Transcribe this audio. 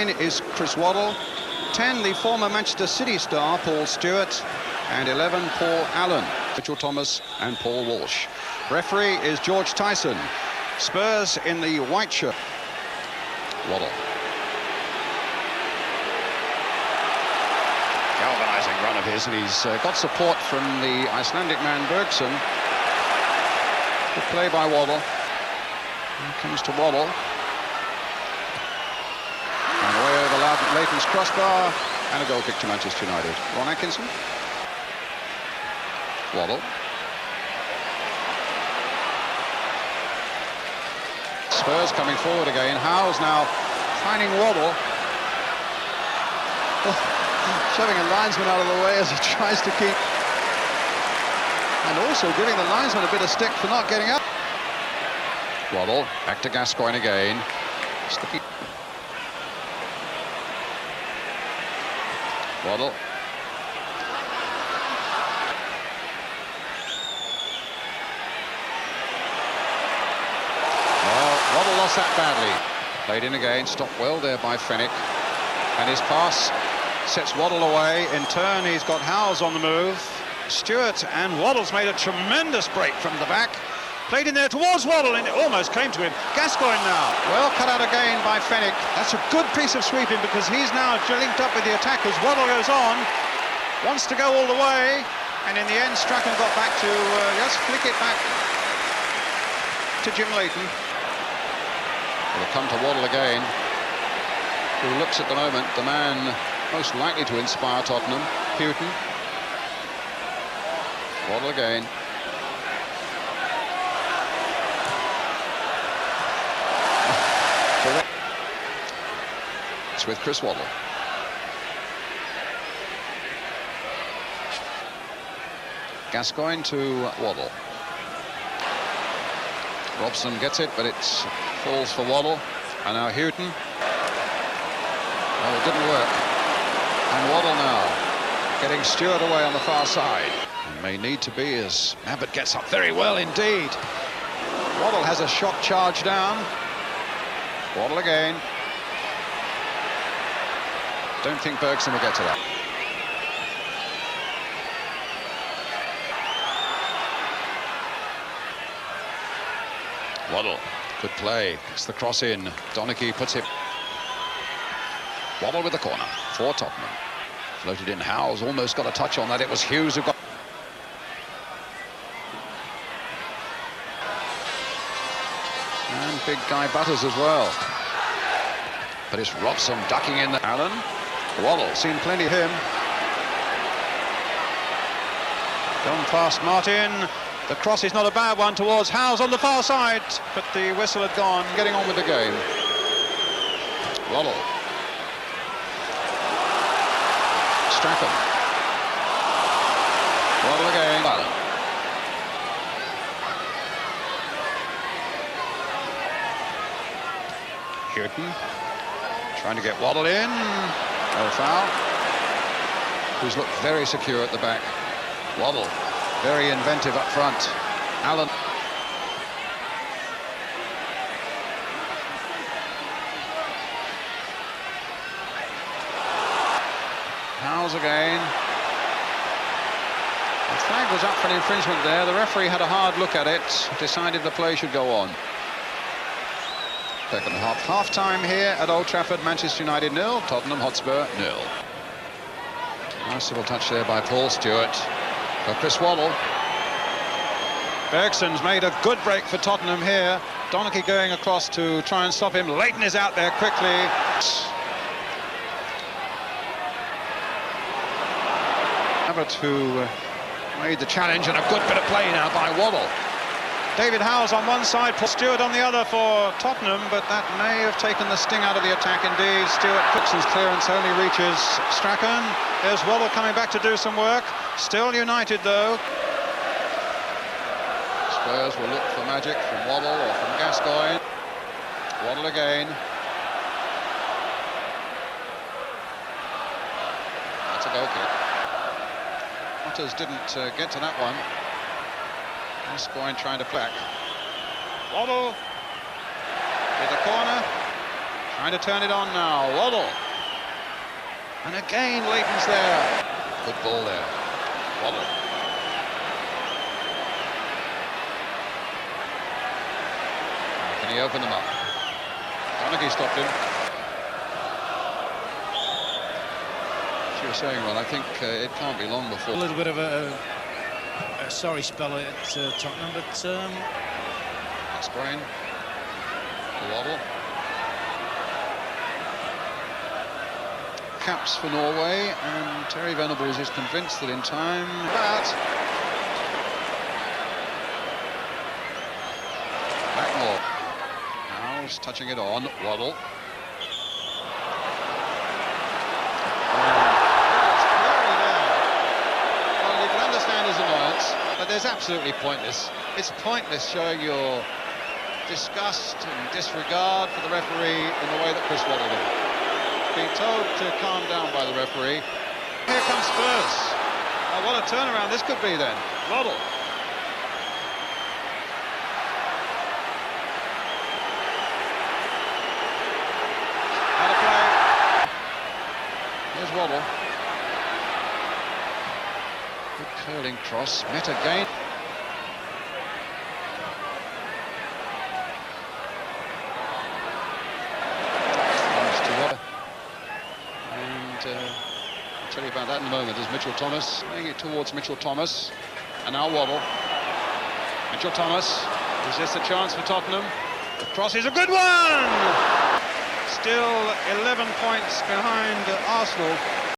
9 is Chris Waddle. 10, the former Manchester City star, Paul Stewart. And 11, Paul Allen, Mitchell Thomas and Paul Walsh. Referee is George Tyson. Spurs in the white shirt. Waddle. Galvanising run of his, and he's got support from the Icelandic man Bergson. Good play by Waddle. Here comes to Waddle. And away over Leighton's crossbar, and a goal kick to Manchester United. Ron Atkinson. Waddle. Spurs coming forward again. Howe's now finding Waddle. Shoving a linesman out of the way as he tries to keep. And also giving the linesman a bit of stick for not getting up. Waddle, back to Gascoigne again. Sticky. Waddle. Waddle lost that badly. Played in again, stopped well there by Fenwick. And his pass sets Waddle away. In turn, he's got Howes on the move. Stewart, and Waddle's made a tremendous break from the back. Played in there towards Waddle, and it almost came to him. Gascoigne now. Well cut out again by Fenwick. That's a good piece of sweeping because he's now linked up with the attackers. Waddle goes on, wants to go all the way. And in the end, Strachan got back to just flick it back to Jim Leighton. It'll come to Waddle again, who looks at the moment the man most likely to inspire Tottenham, Houghton. Waddle again. It's with Chris Waddle. Gascoigne to Waddle. Robson gets it, but it falls for Waddle. And now Houghton. Well, it didn't work. And Waddle now getting Stewart away on the far side. It may need to be as Abbott gets up very well indeed. Waddle has a shot charge down. Waddle again. Don't think Bergson will get to that. Waddle, good play, gets the cross in. Donachie puts it. Waddle with the corner for Tottenham. Floated in. Howes almost got a touch on that. It was Hughes who got. And big guy Butters as well. But it's Robson ducking in the Allen. Waddle, seen plenty of him. Gone past Martin. The cross is not a bad one towards Howes on the far side, but the whistle had gone. Getting on with the game. Waddle. Strachan. Waddle again. Allen. Houghton trying to get Waddle in. No foul. Who's looked very secure at the back. Waddle. Very inventive up front. Allen. Howes again. The flag was up for an infringement there. The referee had a hard look at it, decided the play should go on. Second half. Half-time here at Old Trafford. Manchester United 0, Tottenham Hotspur 0. Nice little touch there by Paul Stewart. For Chris Waddle. Bergson's made a good break for Tottenham here. Donachie going across to try and stop him. Leighton is out there quickly. Abbott, who made the challenge, and a good bit of play now by Waddle. David Howes on one side, Paul Stewart on the other for Tottenham, but that may have taken the sting out of the attack indeed. Stewart, Cooksen's clearance only reaches Strachan. There's Waddle coming back to do some work. Still United though. Spurs will look for magic from Waddle or from Gascoigne. Waddle again. That's a goal kick. Butters didn't get to that one. Gascoigne trying to back. Waddle with the corner. Trying to turn it on now, Waddle. And again, Leighton's there. Good ball there, Waddle. Can he open them up? Carnegie stopped him. As you were saying, well, I think it can't be long before. A little bit of a sorry spell at Tottenham, but Gascoigne, Waddle. Caps for Norway, and Terry Venables is convinced that in time that Blackmore now is touching it on Waddle. Well, you can understand his annoyance, but there's absolutely pointless. It's pointless showing your disgust and disregard for the referee in the way that Chris Waddle did. Being told to calm down by the referee. Here comes Spurs. Oh, what a turnaround this could be then. Waddle. Out of play. Here's Waddle. Good curling cross. Met again. I'll tell you about that in a moment. As Mitchell Thomas playing it towards Mitchell Thomas, and now Waddle. Mitchell Thomas, is this a chance for Tottenham? The cross is a good one. Still 11 points behind Arsenal.